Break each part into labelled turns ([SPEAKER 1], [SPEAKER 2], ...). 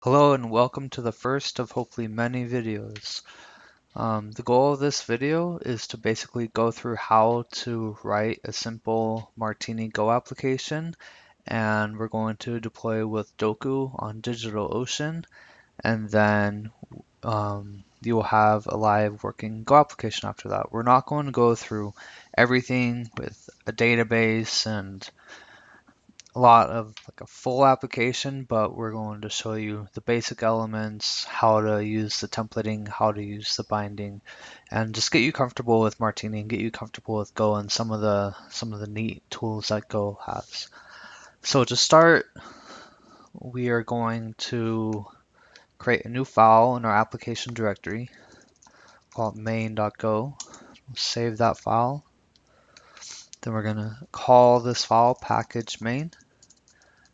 [SPEAKER 1] Hello and welcome to the first of hopefully many videos. The goal of this video is to basically go through how to write a simple Martini Go application, and we're going to deploy with Dokku on DigitalOcean, and then you will have a live working Go application after that. We're not going to go through everything with a database and a lot of like a full application, but we're going to show you the basic elements, how to use the templating, how to use the binding, and just get you comfortable with Martini and get you comfortable with Go and some of the neat tools that Go has. So to start, we are going to create a new file in our application directory called main.go. We'll save that file. Then we're going to call this file package main.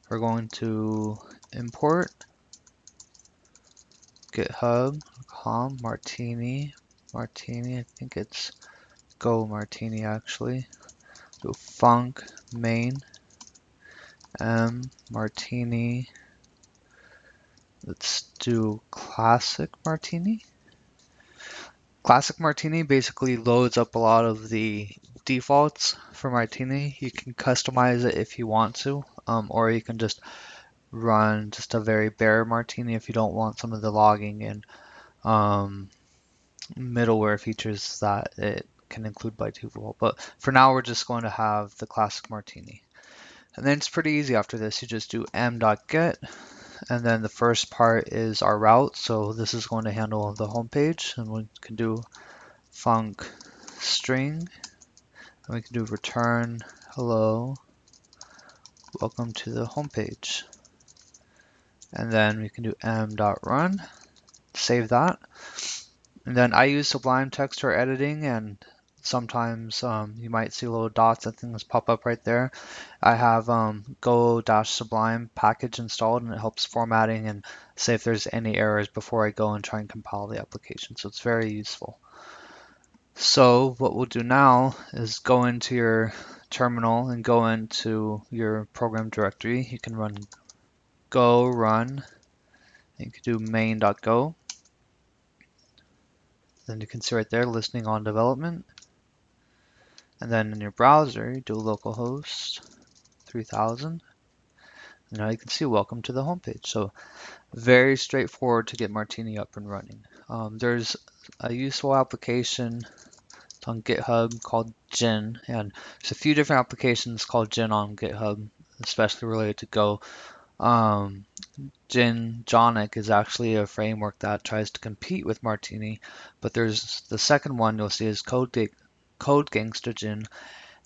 [SPEAKER 1] We're going to import github.com Martini, I think it's Go Martini actually. Do func main Martini. Let's do classic Martini. Classic Martini basically loads up a lot of the defaults for Martini. You can customize it if you want to, or you can just run just a very bare Martini if you don't want some of the logging and middleware features that it can include by default. But for now, we're just going to have the classic Martini. And then it's pretty easy after this. You just do m.get, and then the first part is our route. So this is going to handle the home page, and we can do func string, and we can do return hello, welcome to the home page. And then we can do m.run, save that. And then I use Sublime text for editing, and sometimes you might see little dots and things pop up right there. I have go-sublime package installed, and it helps formatting and say if there's any errors before I go and try and compile the application. So it's very useful. So what we'll do now is go into your terminal and go into your program directory. You can run go run, and you can do main.go. Then you can see right there, listening on development. And then in your browser, you do localhost 3000. And now you can see welcome to the homepage. So very straightforward to get Martini up and running. There's a useful application on GitHub called Gin, and there's a few different applications called Gin on GitHub, especially related to Go. Jonic is actually a framework that tries to compete with Martini, but there's the second one you'll see is Code Gangster Gin,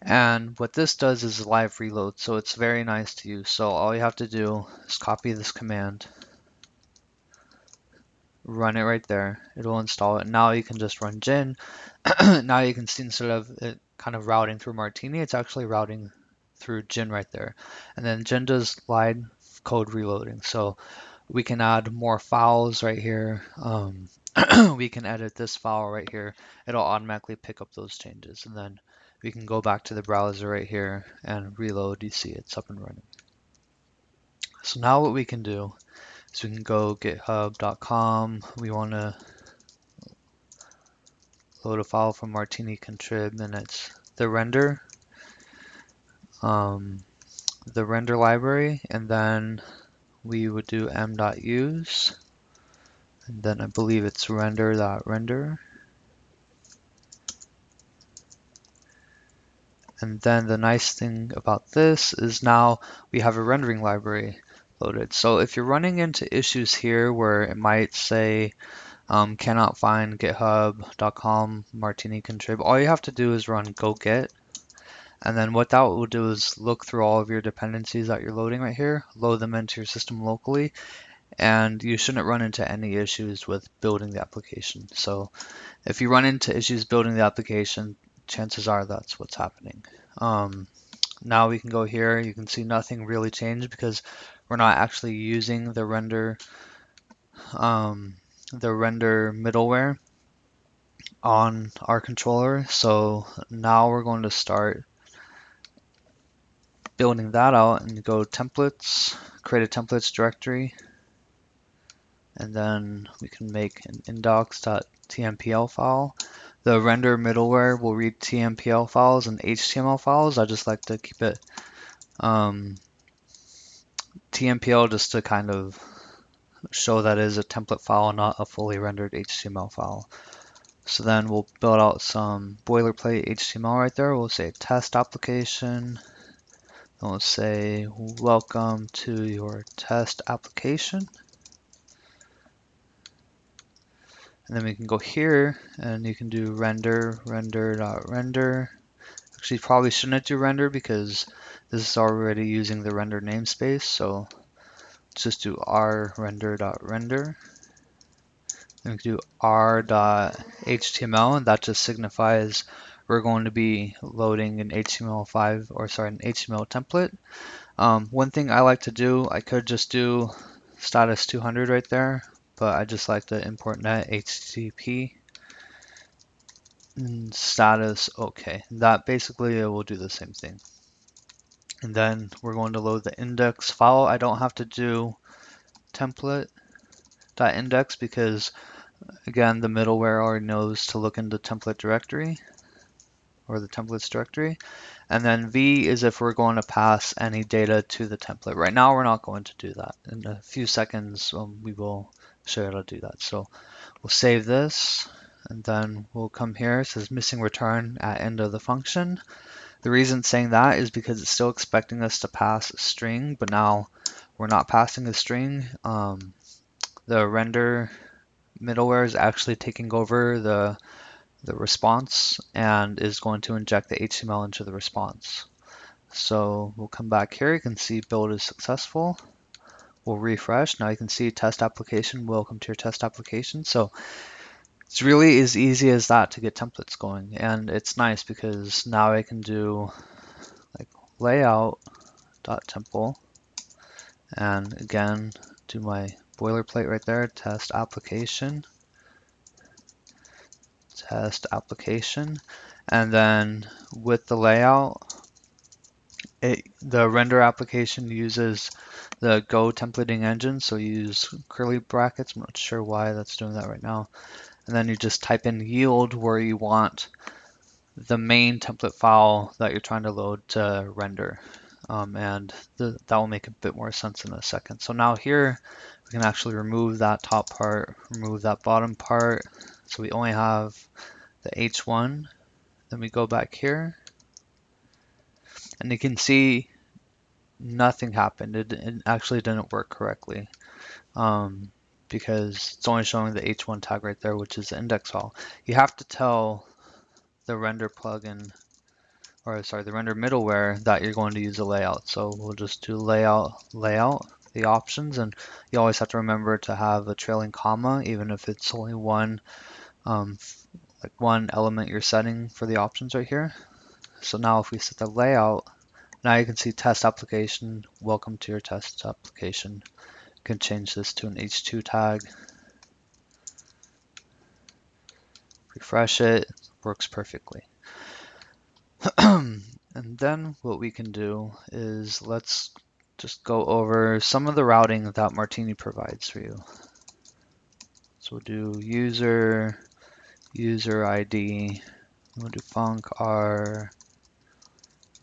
[SPEAKER 1] and what this does is live reload, so it's very nice to use. So all you have to do is copy this command, run it right there, it'll install it. Now you can just run Gin. Now you can see instead of it kind of routing through Martini, it's actually routing through Gin right there. And then Gin does live code reloading, so we can add more files right here. We can edit this file right here. It'll automatically pick up those changes, and then we can go back to the browser right here and reload. You see it's up and running. So now what we can do is we can go github.com. We want to load a file from Martini contrib, and it's the render library, and then we would do m.use, and then I believe it's render.render. And then the nice thing about this is now we have a rendering library loaded. So if you're running into issues here where it might say cannot find github.com Martini contrib, all you have to do is run go get. And then what that will do is look through all of your dependencies that you're loading right here, load them into your system locally, and you shouldn't run into any issues with building the application. So if you run into issues building the application, chances are that's what's happening. Now we can go here. You can see nothing really changed because we're not actually using the render middleware on our controller. So now we're going to start building that out and go templates, create a templates directory. and then we can make an index.tmpl file. The render middleware will read TMPL files and HTML files. I just like to keep it TMPL just to kind of show that it is a template file, not a fully rendered HTML file. So then we'll build out some boilerplate HTML right there. We'll say test application. Then we'll say welcome to your test application. And then we can go here and you can do render. Actually, probably shouldn't do render because this is already using the render namespace. So let's just do render.render. Then we can do r.html, and that just signifies we're going to be loading an HTML5 or sorry, an HTML template. One thing I like to do, I could just do status 200 right there, but I just like to import net HTTP and status okay. That basically will do the same thing. And then we're going to load the index file. I don't have to do template.index because again, the middleware already knows to look in the template directory or the templates directory. And then v is if we're going to pass any data to the template. Right now, we're not going to do that. In a few seconds, we will show you how to do that. So we'll save this, and then we'll come here. It says missing return at end of the function. The reason it's saying that is because it's still expecting us to pass a string, but now we're not passing a string. The render middleware is actually taking over the response and is going to inject the HTML into the response. So we'll come back here. You can see build is successful. We'll refresh. Now you can see test application. Welcome to your test application. So it's really as easy as that to get templates going. And it's nice because now I can do like layout.temple and again do my boilerplate right there, test application, and then with the layout, the render application uses the Go templating engine, so you use curly brackets. I'm not sure why that's doing that right now. And then you just type in yield where you want the main template file that you're trying to load to render. And that will make a bit more sense in a second. So now here we can actually remove that top part, remove that bottom part. So we only have the H1. Then we go back here and you can see nothing happened. It actually didn't work correctly because it's only showing the H1 tag right there, which is the index file. You have to tell the render plugin, or sorry, the render middleware that you're going to use a layout. So we'll just do layout, the options, and you always have to remember to have a trailing comma, even if it's only one, like one element you're setting for the options right here. So now if we set the layout, now you can see test application, welcome to your test application. You can change this to an H2 tag. Refresh it, works perfectly. And then what we can do is let's just go over some of the routing that Martini provides for you. So we'll do user ID, we'll do func r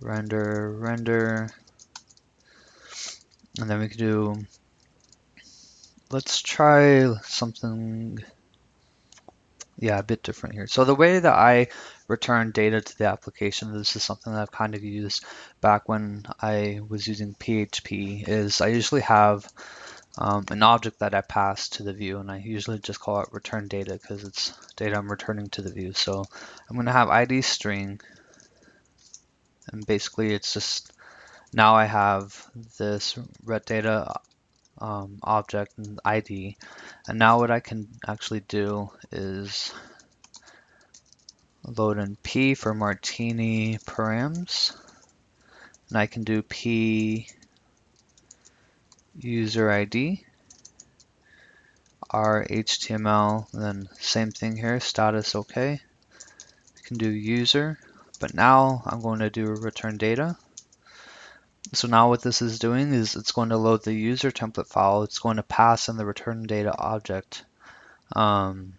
[SPEAKER 1] render, and then we can do, let's try something, yeah, a bit different here. So the way that I return data to the application, this is something that I've kind of used back when I was using PHP, is I usually have an object that I pass to the view, and I usually just call it return data because it's data I'm returning to the view. So I'm going to have ID string, and basically it's just, now I have this ret data object and ID, and now what I can actually do is load in P for Martini params, and I can do P user ID, R HTML, and then same thing here, status okay. You can do user, but now I'm going to do return data. So now what this is doing is it's going to load the user template file. It's going to pass in the return data object, and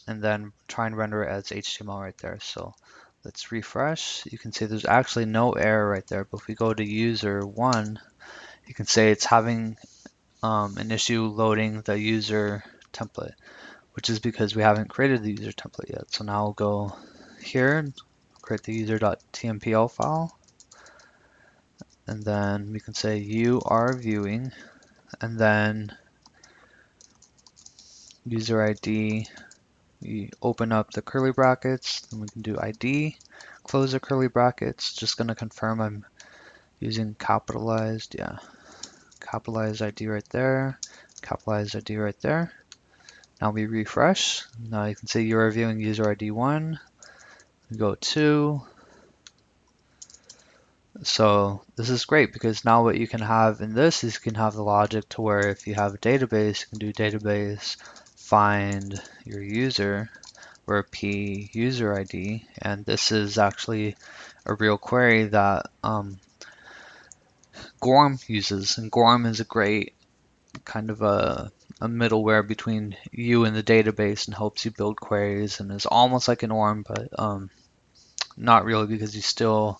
[SPEAKER 1] then try and render it as HTML right there. So let's refresh. You can see there's actually no error right there, but if we go to user 1, you can say it's having an issue loading the user template, which is because we haven't created the user template yet. So now we'll go here and create the user.tmpl file, and then we can say you are viewing, and then user ID, we open up the curly brackets, then we can do ID, close the curly brackets, just going to confirm I'm using capitalized, yeah, capitalized ID right there, capitalized ID right there. Now we refresh. Now you can see you are viewing user ID 1. We go 2. So this is great because now what you can have in this is you can have the logic to where if you have a database, you can do database find your user or p user ID, and this is actually a real query that Gorm uses, and Gorm is a great kind of a middleware between you and the database and helps you build queries, and is almost like an ORM, but not really, because you still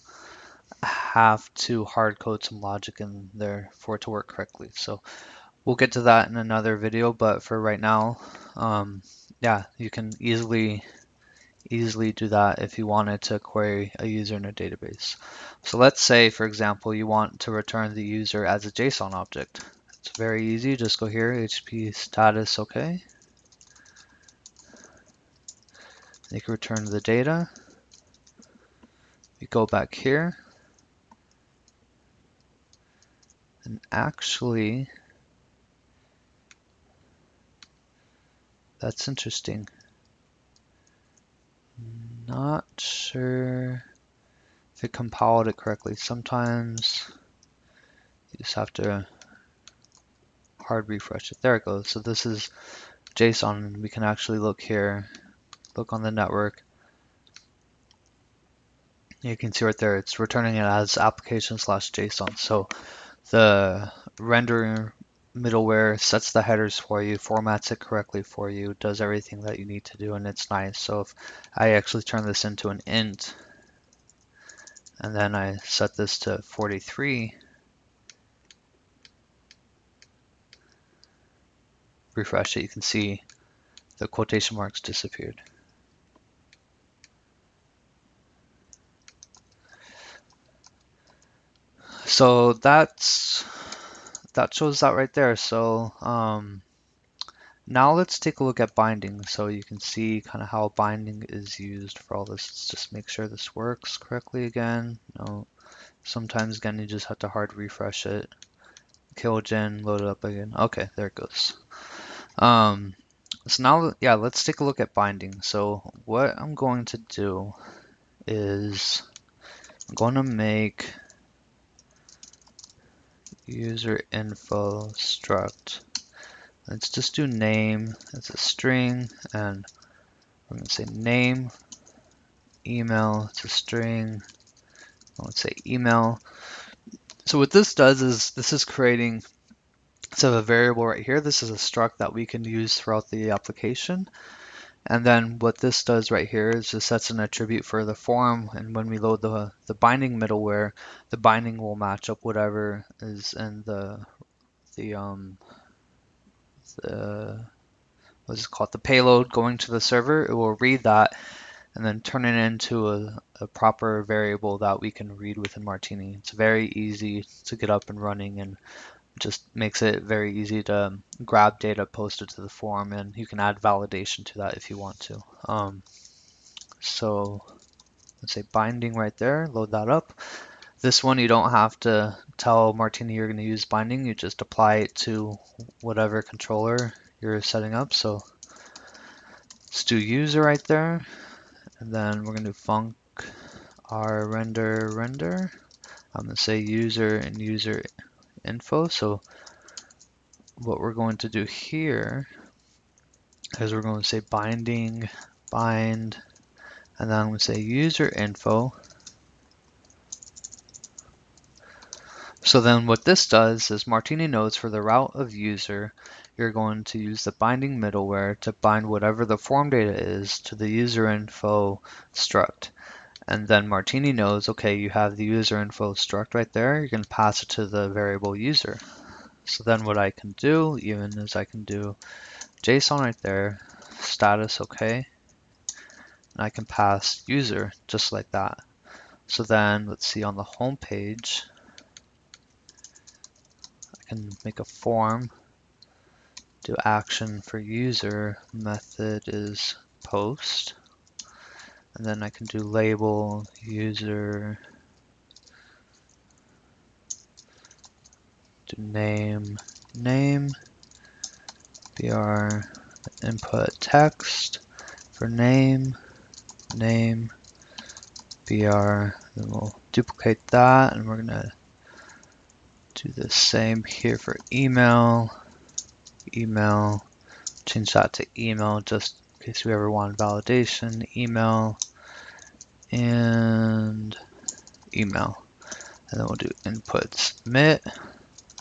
[SPEAKER 1] have to hard code some logic in there for it to work correctly. So we'll get to that in another video, but for right now, yeah, you can easily do that if you wanted to query a user in a database. So let's say, for example, you want to return the user as a JSON object. It's very easy. Just go here, HTTP status OK. You can return the data. You go back here, and actually, that's interesting. Not sure if it compiled it correctly. Sometimes you just have to hard refresh it. There it goes. So this is JSON, and we can actually look here, look on the network. You can see right there, it's returning it as application/JSON. So the render middleware sets the headers for you, formats it correctly for you, does everything that you need to do, and it's nice. So if I actually turn this into an int, and then I set this to 43, refresh it, you can see the quotation marks disappeared. So that shows that right there. So now let's take a look at binding, so you can see kind of how binding is used for all this. Let's just make sure this works correctly again. No, sometimes again you just have to hard refresh it. Killgen, load it up again. Okay, there it goes. So now, yeah, let's take a look at binding. So what I'm going to do is I'm going to make user info struct. Let's just do name as a string, and I'm going to say name, email, it's a string. Let's say email. So what this does is this is creating, instead of a variable right here, this is a struct that we can use throughout the application. And then what this does right here is just sets an attribute for the form, and when we load the binding middleware, the binding will match up whatever is in the what's it called, the payload going to the server. It will read that and then turn it into a proper variable that we can read within Martini. It's very easy to get up and running, and just makes it very easy to grab data posted to the form, and you can add validation to that if you want to. So let's say binding right there, load that up. This one you don't have to tell Martini you're going to use binding, you just apply it to whatever controller you're setting up. So let's do user right there, and then we're going to do func our render. I'm going to say user and user info. So what we're going to do here is we're going to say binding bind, and then I'm going to say user info. So then what this does is Martini knows for the route of user, you're going to use the binding middleware to bind whatever the form data is to the user info struct. And then Martini knows, okay, you have the user info struct right there. You can pass it to the variable user. So then what I can do even is I can do JSON right there, status okay, and I can pass user just like that. So then let's see on the home page, I can make a form, do action for user, method is post, and then I can do label user, do name, br input text for name, br, then we'll duplicate that and we're gonna do the same here for email, change that to email just in case we ever want validation, email, and email. And then we'll do input submit,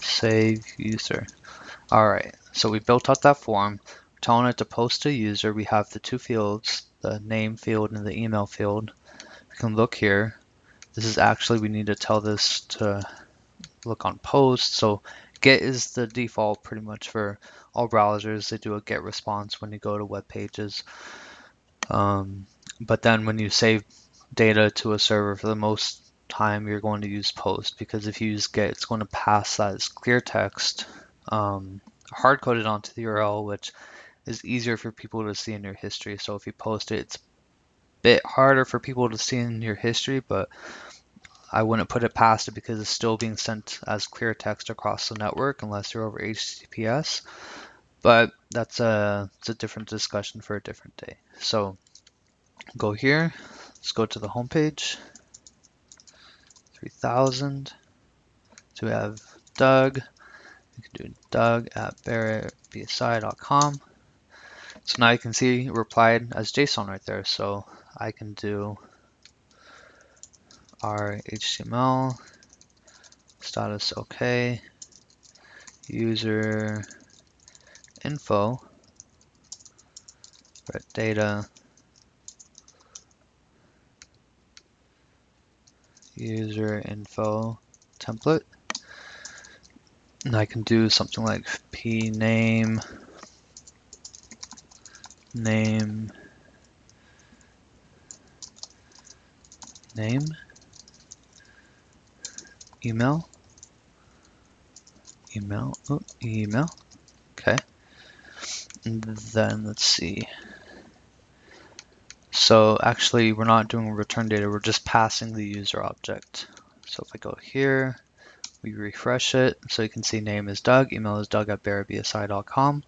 [SPEAKER 1] save user. All right, so we built out that form. We're telling it to post to user. We have the two fields, the name field and the email field. We can look here. This is actually, we need to tell this to look on post. So get is the default pretty much for all browsers. They do a get response when you go to web pages. But then when you save data to a server, for the most time you're going to use post, because if you use get, it's going to pass that as clear text, hard coded onto the URL, which is easier for people to see in your history. So if you post it, it's a bit harder for people to see in your history, but I wouldn't put it past it because it's still being sent as clear text across the network unless you're over HTTPS. But it's a different discussion for a different day. So go here, let's go to the home page, 3000. So we have Doug, we can do Doug at barrettbsi.com. So now you can see it replied as JSON right there. So I can do our HTML, status okay, user info, data, user info template. And I can do something like p name, email, okay. And then let's see. So actually we're not doing return data, we're just passing the user object. So if I go here, we refresh it, so you can see name is Doug, email is doug at barrettbsi.com.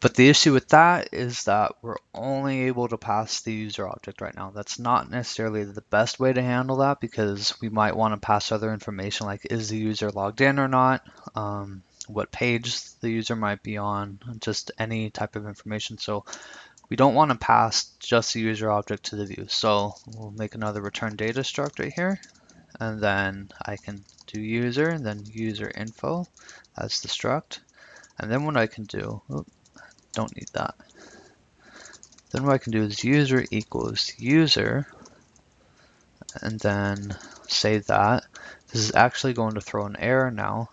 [SPEAKER 1] But the issue with that is that we're only able to pass the user object right now. That's not necessarily the best way to handle that, because we might want to pass other information like is the user logged in or not, what page the user might be on, just any type of information. So we don't want to pass just the user object to the view. So we'll make another return data struct right here, and then I can do user and then user info as the struct. And then what I can do, don't need that. Then what I can do is user equals user, and then save that. This is actually going to throw an error now.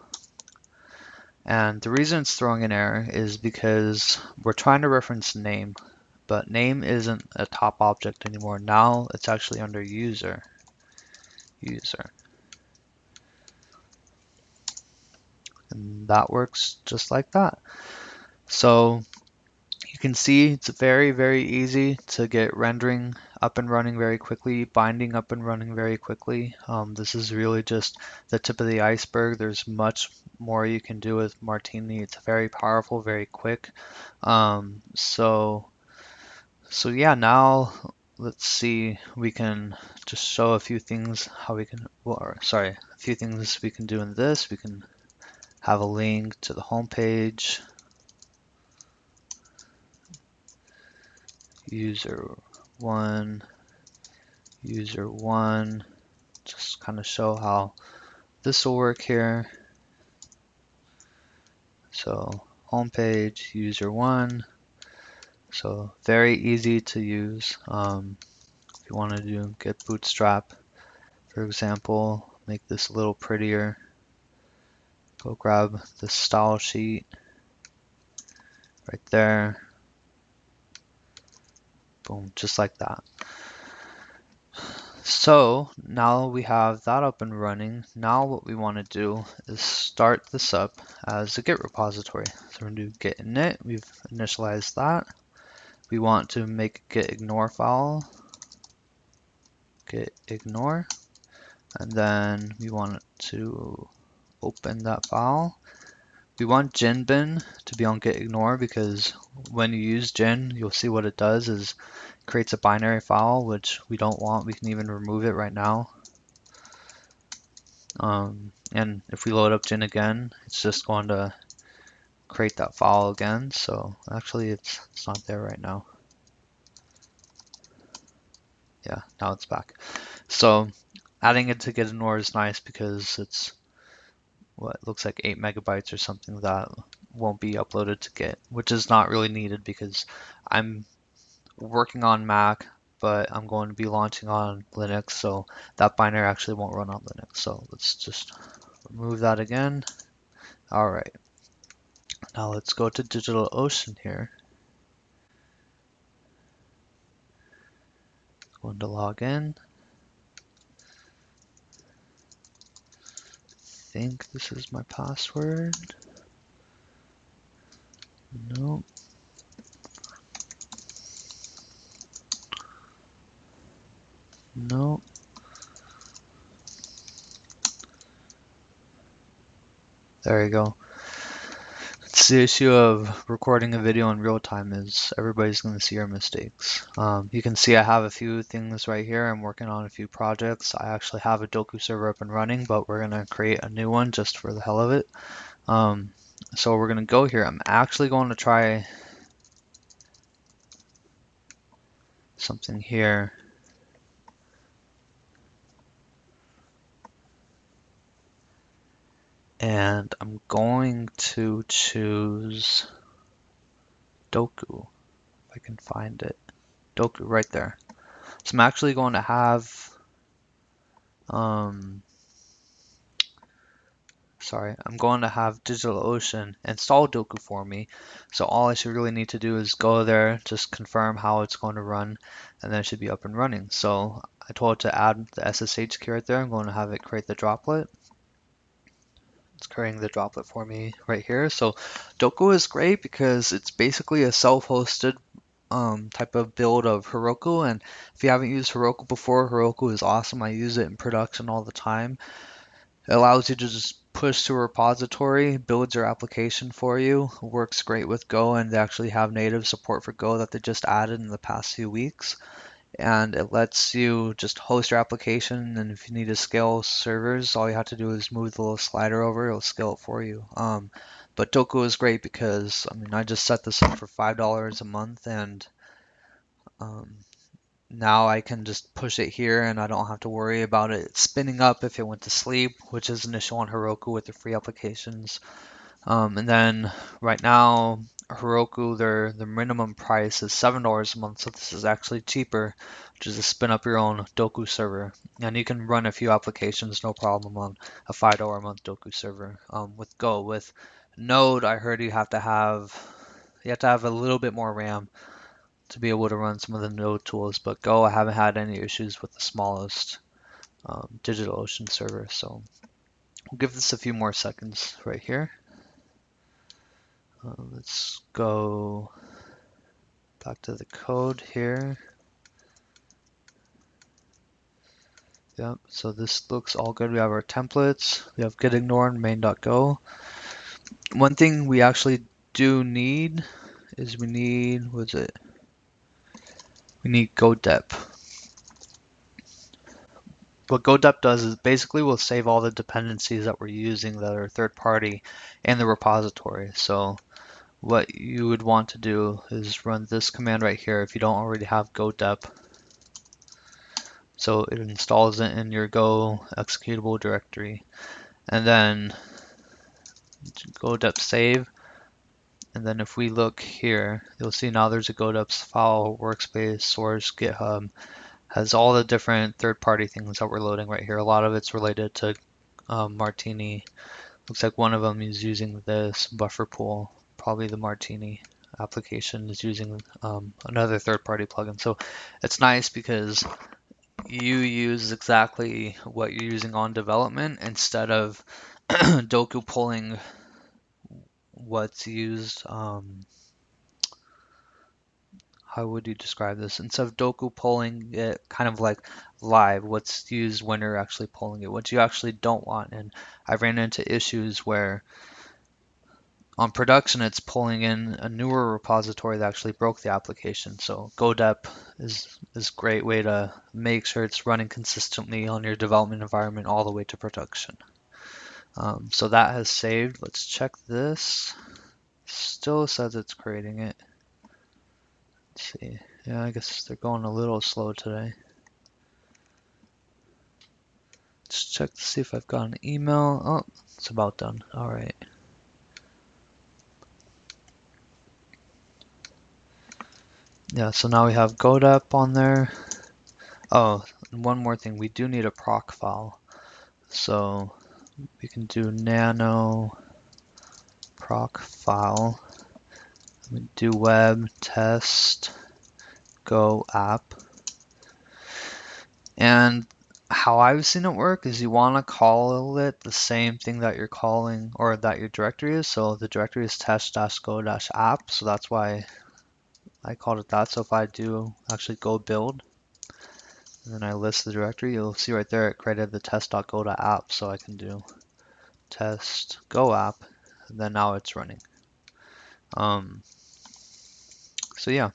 [SPEAKER 1] And the reason it's throwing an error is because we're trying to reference name, but name isn't a top object anymore. Now it's actually under user. And that works just like that. So you can see it's very, very easy to get rendering up and running very quickly, binding up and running very quickly. This is really just the tip of the iceberg. There's much more you can do with Martini. It's very powerful, very quick. So yeah, now let's see, we can just show a few things how we can, a few things we can do in this. We can have a link to the home page, user one, just kind of show how this will work here. So home page, user one. So very easy to use. If you want to do get bootstrap, for example, make this a little prettier. Go grab the style sheet right there. Boom, just like that. So now we have that up and running. Now what we want to do is start this up as a Git repository. So we're going to do git init. We've initialized that. We want to make a git ignore file, git ignore, and then we want to open that file. We want bin to be on git ignore because when you use gin, you'll see what it does is creates a binary file, which we don't want. We can even remove it right now. And if we load up gin again, it's just going to create that file again. So actually it's not there right now. Yeah, now it's back. So adding it to git ignore is nice because it's what looks like 8 megabytes or something that won't be uploaded to Git, which is not really needed because I'm working on Mac, but I'm going to be launching on Linux, so that binary actually won't run on Linux. So let's just remove that again. All right, now let's go to DigitalOcean here. Going to log in. I think this is my password. No. No. There you go. It's the issue of recording a video in real time is everybody's going to see your mistakes. You can see I have a few things right here. I'm working on a few projects. I actually have a Dokku server up and running, but we're going to create a new one just for the hell of it. So we're going to go here. I'm actually going to try something here. And I'm going to choose Dokku, if I can find it. Dokku right there. So I'm actually going to have, I'm going to have DigitalOcean install Dokku for me. So all I should really need to do is go there, just confirm how it's going to run, and then it should be up and running. So I told it to add the SSH key right there. I'm going to have it create the droplet. It's creating the droplet for me right here. So Dokku is great because it's basically a self-hosted type of build of Heroku. And if you haven't used Heroku before, Heroku is awesome. I use it in production all the time. It allows you to just push to a repository, builds your application for you, works great with Go, and they actually have native support for Go that they just added in the past few weeks. And it lets you just host your application, and if you need to scale servers, all you have to do is move the little slider over, it'll scale it for you. But Dokku is great because, I mean, I just set this up for $5 a month, and now I can just push it here and I don't have to worry about it spinning up if it went to sleep, which is an issue on Heroku with the free applications. And then right now, Heroku, their minimum price is $7 a month, so this is actually cheaper, which is to spin up your own Dokku server. And you can run a few applications, no problem, on a $5 a month Dokku server. With Go, with Node, I heard you have to have a little bit more RAM to be able to run some of the node tools, but Go, I haven't had any issues with the smallest DigitalOcean server, so we'll give this a few more seconds right here. Let's go back to the code here. Yep, so this looks all good. We have our templates, we have git ignore and main.go. One thing we actually do need is we need godep. What godep does is basically will save all the dependencies that we're using that are third party in the repository. So what you would want to do is run this command right here if you don't already have godep. So it installs it in your Go executable directory. And then GoDep save. And then if we look here, you'll see now there's a GoDeps file, workspace, source, GitHub, has all the different third-party things that we're loading right here. A lot of it's related to Martini. Looks like one of them is using this buffer pool. Probably the Martini application is using another third-party plugin. So it's nice because you use exactly what you're using on development instead of Dokku pulling what's used. How would you describe this? Instead of Dokku pulling it kind of like live, what's used when you're actually pulling it, what you actually don't want. And I ran into issues where on production it's pulling in a newer repository that actually broke the application. So GoDep is a great way to make sure it's running consistently on your development environment all the way to production. So that has saved. Let's check this. Still says it's creating it. Let's see. Yeah, I guess they're going a little slow today. Let's check to see if I've got an email. Oh, it's about done. All right. Yeah, so now we have GoDep on there. Oh, and one more thing. We do need a proc file. So we can do nano proc file. We do web test go app. And how I've seen it work is you want to call it the same thing that you're calling or that your directory is. So the directory is test-go-app. So that's why I called it that. So if I do actually go build and then I list the directory, you'll see right there it created the test.go.app. So I can do test go app and then now it's running. So yeah.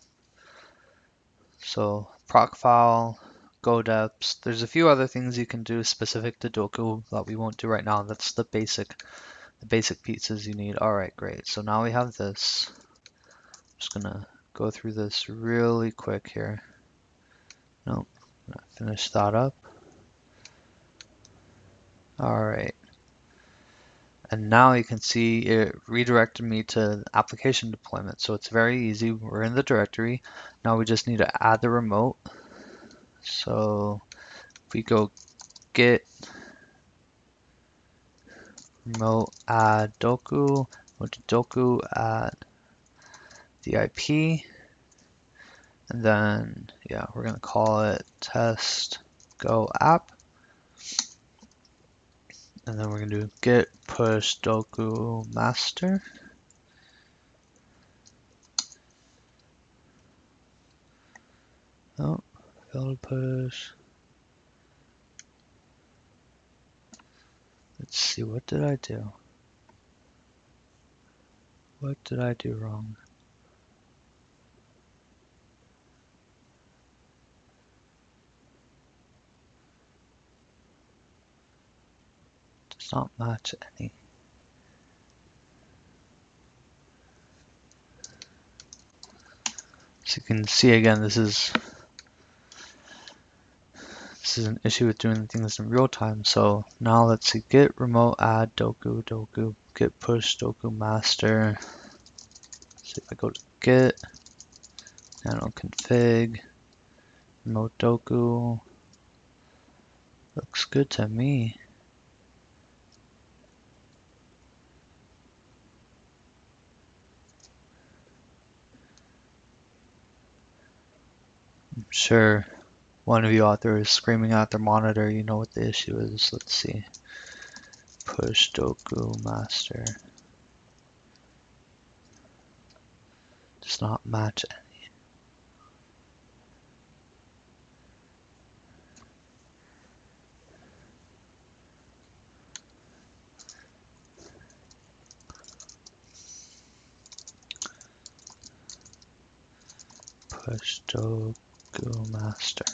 [SPEAKER 1] So proc file, GoDeps. There's a few other things you can do specific to Dokku that we won't do right now. That's the basic pieces you need. All right, great. So now we have this. I'm just gonna go through this really quick here. Nope, finish that up. All right. And now you can see it redirected me to application deployment. So it's very easy. We're in the directory. Now we just need to add the remote. So if we go git remote add Dokku, go to Dokku add the IP, and then yeah, we're gonna call it test go app, and then we're gonna do git push Dokku master. Oh, failed push. Let's see, what did I do? What did I do wrong? Does not match any. So you can see again, this is an issue with doing things in real time. So now let's see, git remote add Dokku, git push Dokku master. So if I go to git, nano config, remote Dokku, looks good to me. I'm sure one of you out there is screaming at their monitor, you know what the issue is. Let's see. Push Dokku master. Does not match any. Push Dokku master.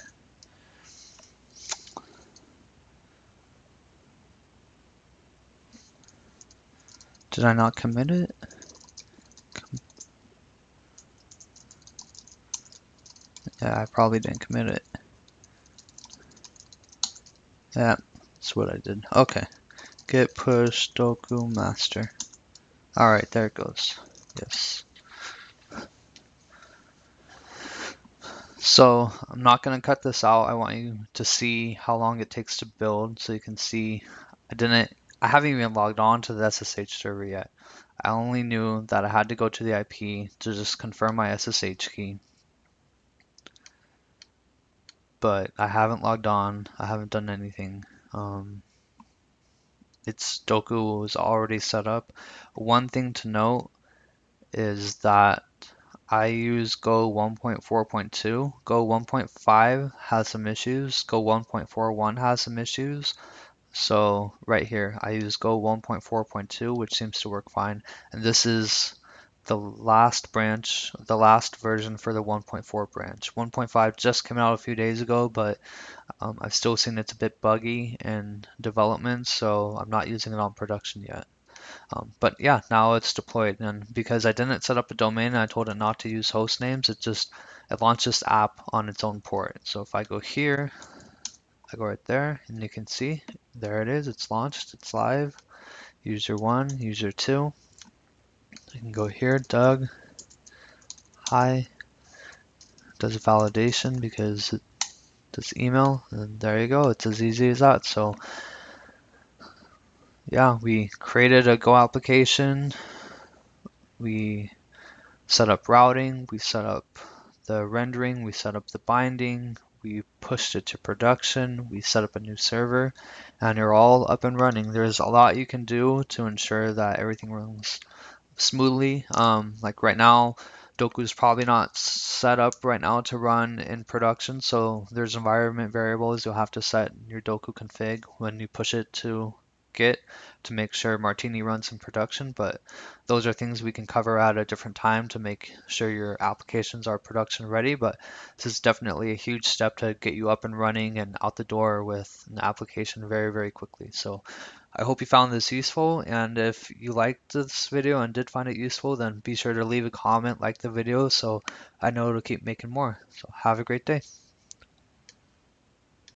[SPEAKER 1] Did I not commit it? Yeah, I probably didn't commit it. Yeah, that's what I did. Okay, Git push Dokku master. Alright, there it goes. Yes. So I'm not going to cut this out. I want you to see how long it takes to build so you can see I haven't even logged on to the SSH server yet. I only knew that I had to go to the IP to just confirm my SSH key. But I haven't logged on. I haven't done anything. Dokku was already set up. One thing to note is that I use Go 1.4.2. Go 1.5 has some issues. Go 1.41 has some issues. So right here, I use Go 1.4.2, which seems to work fine. And this is the last branch, the last version for the 1.4 branch. 1.5 just came out a few days ago, but I've still seen it's a bit buggy in development, so I'm not using it on production yet. But yeah, now it's deployed, and because I didn't set up a domain and I told it not to use host names, it launched this app on its own port. So if I go here, I go right there, and you can see there it is. It's launched. It's live. User 1, user 2. I can go here, Doug. Hi. Does a validation because it does email, and there you go. It's as easy as that. So yeah, we created a Go application. We set up routing. We set up the rendering. We set up the binding. We pushed it to production. We set up a new server, and you're all up and running. There's a lot you can do to ensure that everything runs smoothly. Like right now, Doku's probably not set up right now to run in production, so there's environment variables you'll have to set in your Doku config when you push it to Git to make sure Martini runs in production, but those are things we can cover at a different time to make sure your applications are production ready. But this is definitely a huge step to get you up and running and out the door with an application very, very quickly. So I hope you found this useful, and if you liked this video and did find it useful, then be sure to leave a comment, like the video, so I know to keep making more. So have a great day.